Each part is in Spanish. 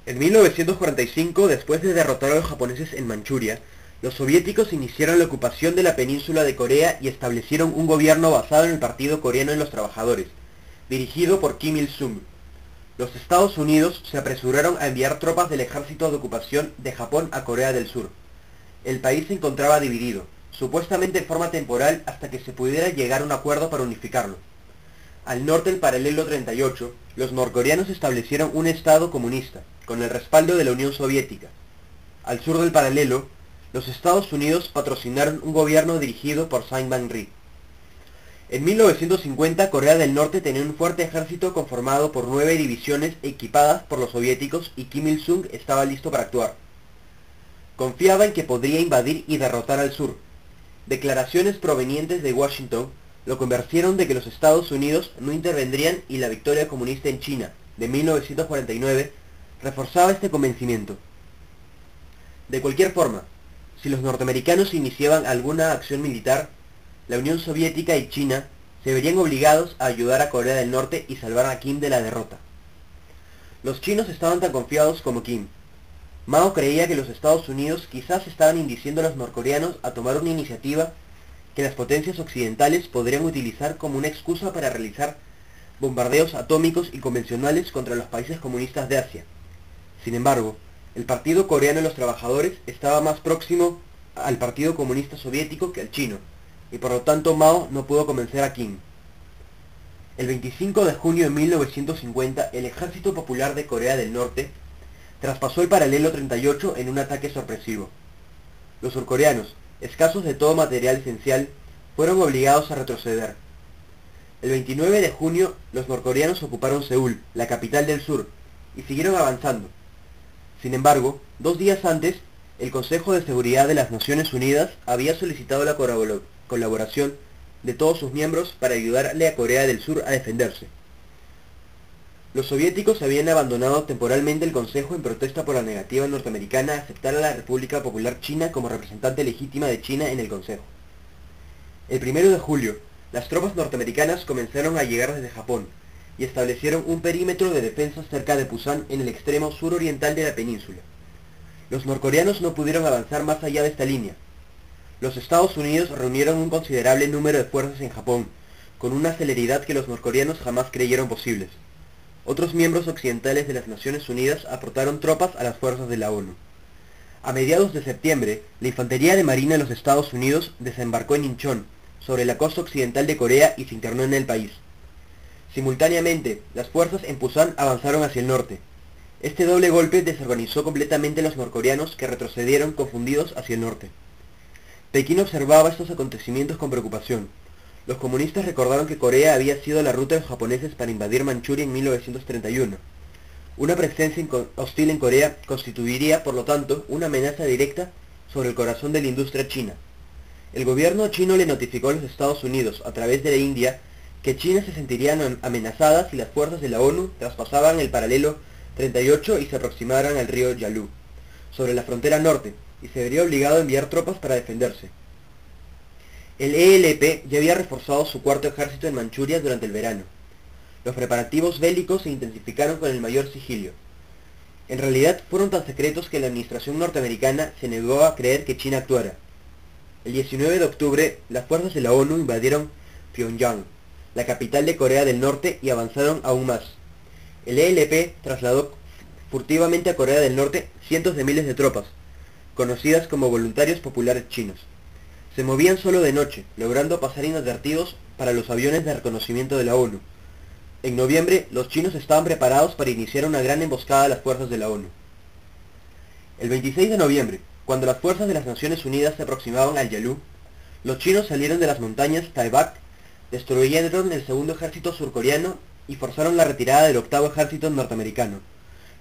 En 1945, después de derrotar a los japoneses en Manchuria, los soviéticos iniciaron la ocupación de la península de Corea y establecieron un gobierno basado en el Partido Coreano de los Trabajadores, dirigido por Kim Il-sung. Los Estados Unidos se apresuraron a enviar tropas del ejército de ocupación de Japón a Corea del Sur. El país se encontraba dividido, supuestamente en forma temporal hasta que se pudiera llegar a un acuerdo para unificarlo. Al norte del paralelo 38, los norcoreanos establecieron un estado comunista, con el respaldo de la Unión Soviética. Al sur del paralelo, los Estados Unidos patrocinaron un gobierno dirigido por Saigon Bang-ri. En 1950, Corea del Norte tenía un fuerte ejército conformado por 9 divisiones equipadas por los soviéticos y Kim Il-sung estaba listo para actuar. Confiaba en que podría invadir y derrotar al sur. Declaraciones provenientes de Washington lo convencieron de que los Estados Unidos no intervendrían y la victoria comunista en China, de 1949, reforzaba este convencimiento. De cualquier forma, si los norteamericanos iniciaban alguna acción militar, la Unión Soviética y China se verían obligados a ayudar a Corea del Norte y salvar a Kim de la derrota. Los chinos estaban tan confiados como Kim. Mao creía que los Estados Unidos quizás estaban induciendo a los norcoreanos a tomar una iniciativa que las potencias occidentales podrían utilizar como una excusa para realizar bombardeos atómicos y convencionales contra los países comunistas de Asia. Sin embargo, el Partido Coreano de los Trabajadores estaba más próximo al Partido Comunista Soviético que al chino, y por lo tanto Mao no pudo convencer a Kim. El 25 de junio de 1950, el Ejército Popular de Corea del Norte traspasó el paralelo 38 en un ataque sorpresivo. Los surcoreanos, escasos de todo material esencial, fueron obligados a retroceder. El 29 de junio, los norcoreanos ocuparon Seúl, la capital del sur, y siguieron avanzando. Sin embargo, 2 días antes, el Consejo de Seguridad de las Naciones Unidas había solicitado la colaboración de todos sus miembros para ayudarle a Corea del Sur a defenderse. Los soviéticos habían abandonado temporalmente el Consejo en protesta por la negativa norteamericana a aceptar a la República Popular China como representante legítima de China en el Consejo. El 1 de julio, las tropas norteamericanas comenzaron a llegar desde Japón y establecieron un perímetro de defensa cerca de Pusan en el extremo suroriental de la península. Los norcoreanos no pudieron avanzar más allá de esta línea. Los Estados Unidos reunieron un considerable número de fuerzas en Japón, con una celeridad que los norcoreanos jamás creyeron posibles. Otros miembros occidentales de las Naciones Unidas aportaron tropas a las fuerzas de la ONU. A mediados de septiembre, la Infantería de Marina de los Estados Unidos desembarcó en Incheon, sobre la costa occidental de Corea, y se internó en el país. Simultáneamente, las fuerzas en Pusan avanzaron hacia el norte. Este doble golpe desorganizó completamente a los norcoreanos, que retrocedieron confundidos hacia el norte. Pekín observaba estos acontecimientos con preocupación. Los comunistas recordaron que Corea había sido la ruta de los japoneses para invadir Manchuria en 1931. Una presencia hostil en Corea constituiría, por lo tanto, una amenaza directa sobre el corazón de la industria china. El gobierno chino le notificó a los Estados Unidos, a través de la India, que China se sentiría amenazada si las fuerzas de la ONU traspasaban el paralelo 38 y se aproximaran al río Yalu, sobre la frontera norte, y se vería obligado a enviar tropas para defenderse. El ELP ya había reforzado su cuarto ejército en Manchuria durante el verano. Los preparativos bélicos se intensificaron con el mayor sigilo. En realidad fueron tan secretos que la administración norteamericana se negó a creer que China actuara. El 19 de octubre, las fuerzas de la ONU invadieron Pyongyang, la capital de Corea del Norte, y avanzaron aún más. El ELP trasladó furtivamente a Corea del Norte cientos de miles de tropas, conocidas como voluntarios populares chinos. Se movían solo de noche, logrando pasar inadvertidos para los aviones de reconocimiento de la ONU. En noviembre, los chinos estaban preparados para iniciar una gran emboscada a las fuerzas de la ONU. El 26 de noviembre, cuando las fuerzas de las Naciones Unidas se aproximaban al Yalu, los chinos salieron de las montañas Taebaek, destruyeron el segundo ejército surcoreano y forzaron la retirada del octavo ejército norteamericano.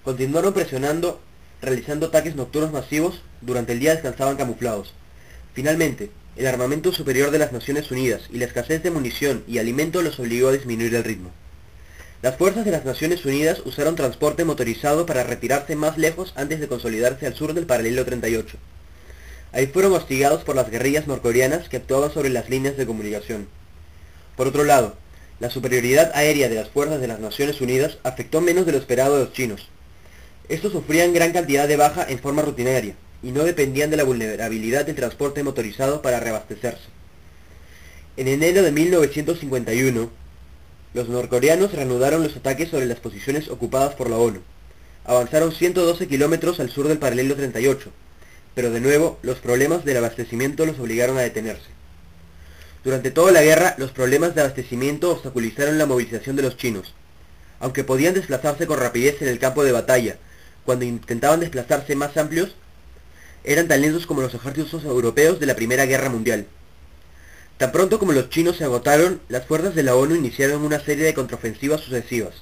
Continuaron presionando, realizando ataques nocturnos masivos. Durante el día descansaban camuflados. Finalmente, el armamento superior de las Naciones Unidas y la escasez de munición y alimento los obligó a disminuir el ritmo. Las fuerzas de las Naciones Unidas usaron transporte motorizado para retirarse más lejos antes de consolidarse al sur del paralelo 38. Ahí fueron hostigados por las guerrillas norcoreanas que actuaban sobre las líneas de comunicación. Por otro lado, la superioridad aérea de las fuerzas de las Naciones Unidas afectó menos de lo esperado a los chinos. Estos sufrían gran cantidad de baja en forma rutinaria, y no dependían de la vulnerabilidad del transporte motorizado para reabastecerse. En enero de 1951, los norcoreanos reanudaron los ataques sobre las posiciones ocupadas por la ONU. Avanzaron 112 kilómetros al sur del paralelo 38, pero de nuevo los problemas del abastecimiento los obligaron a detenerse. Durante toda la guerra, los problemas de abastecimiento obstaculizaron la movilización de los chinos. Aunque podían desplazarse con rapidez en el campo de batalla, cuando intentaban desplazarse más amplios, eran tan lentos como los ejércitos europeos de la Primera Guerra Mundial. Tan pronto como los chinos se agotaron, las fuerzas de la ONU iniciaron una serie de contraofensivas sucesivas.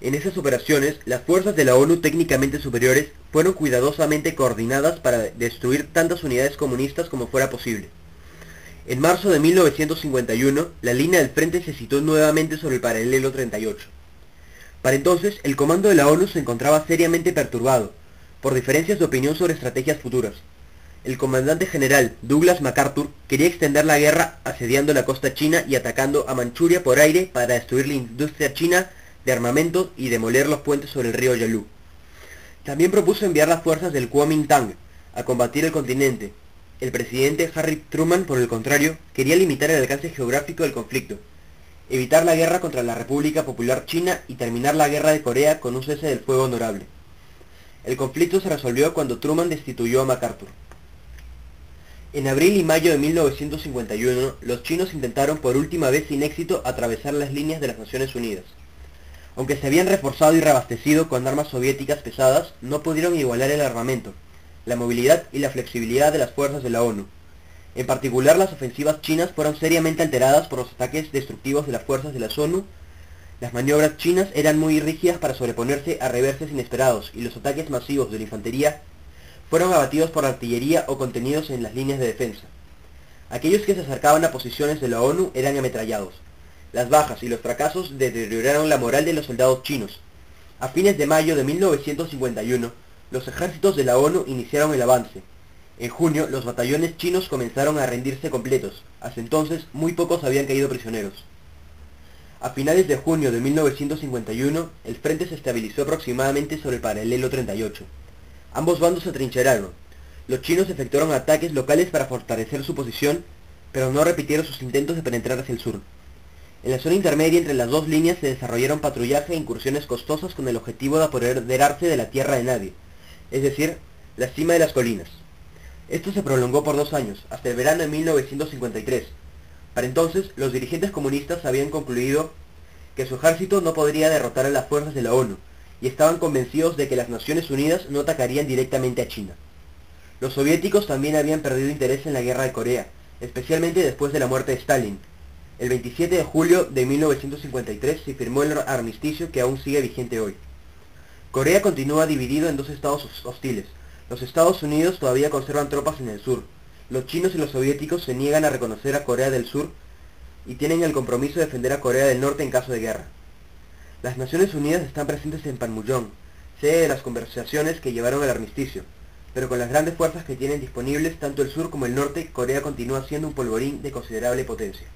En esas operaciones, las fuerzas de la ONU técnicamente superiores fueron cuidadosamente coordinadas para destruir tantas unidades comunistas como fuera posible. En marzo de 1951, la línea del frente se situó nuevamente sobre el paralelo 38. Para entonces, el comando de la ONU se encontraba seriamente perturbado, por diferencias de opinión sobre estrategias futuras. El comandante general Douglas MacArthur quería extender la guerra asediando la costa china y atacando a Manchuria por aire para destruir la industria china de armamento y demoler los puentes sobre el río Yalu. También propuso enviar las fuerzas del Kuomintang a combatir el continente. El presidente Harry Truman, por el contrario, quería limitar el alcance geográfico del conflicto, evitar la guerra contra la República Popular China y terminar la guerra de Corea con un cese del fuego honorable. El conflicto se resolvió cuando Truman destituyó a MacArthur. En abril y mayo de 1951, los chinos intentaron por última vez sin éxito atravesar las líneas de las Naciones Unidas. Aunque se habían reforzado y reabastecido con armas soviéticas pesadas, no pudieron igualar el armamento, la movilidad y la flexibilidad de las fuerzas de la ONU. En particular, las ofensivas chinas fueron seriamente alteradas por los ataques destructivos de las fuerzas de la ONU. Las maniobras chinas eran muy rígidas para sobreponerse a reverses inesperados, y los ataques masivos de la infantería fueron abatidos por artillería o contenidos en las líneas de defensa. Aquellos que se acercaban a posiciones de la ONU eran ametrallados. Las bajas y los fracasos deterioraron la moral de los soldados chinos. A fines de mayo de 1951, los ejércitos de la ONU iniciaron el avance. En junio, los batallones chinos comenzaron a rendirse completos. Hasta entonces, muy pocos habían caído prisioneros. A finales de junio de 1951, el frente se estabilizó aproximadamente sobre el paralelo 38. Ambos bandos se atrincheraron. Los chinos efectuaron ataques locales para fortalecer su posición, pero no repitieron sus intentos de penetrar hacia el sur. En la zona intermedia entre las dos líneas se desarrollaron patrullaje e incursiones costosas con el objetivo de apoderarse de la tierra de nadie, es decir, la cima de las colinas. Esto se prolongó por 2 años, hasta el verano de 1953. Para entonces, los dirigentes comunistas habían concluido que su ejército no podría derrotar a las fuerzas de la ONU, y estaban convencidos de que las Naciones Unidas no atacarían directamente a China. Los soviéticos también habían perdido interés en la guerra de Corea, especialmente después de la muerte de Stalin. El 27 de julio de 1953 se firmó el armisticio que aún sigue vigente hoy. Corea continúa dividido en dos estados hostiles. Los Estados Unidos todavía conservan tropas en el sur. Los chinos y los soviéticos se niegan a reconocer a Corea del Sur y tienen el compromiso de defender a Corea del Norte en caso de guerra. Las Naciones Unidas están presentes en Panmunjom, sede de las conversaciones que llevaron al armisticio, pero con las grandes fuerzas que tienen disponibles tanto el sur como el norte, Corea continúa siendo un polvorín de considerable potencia.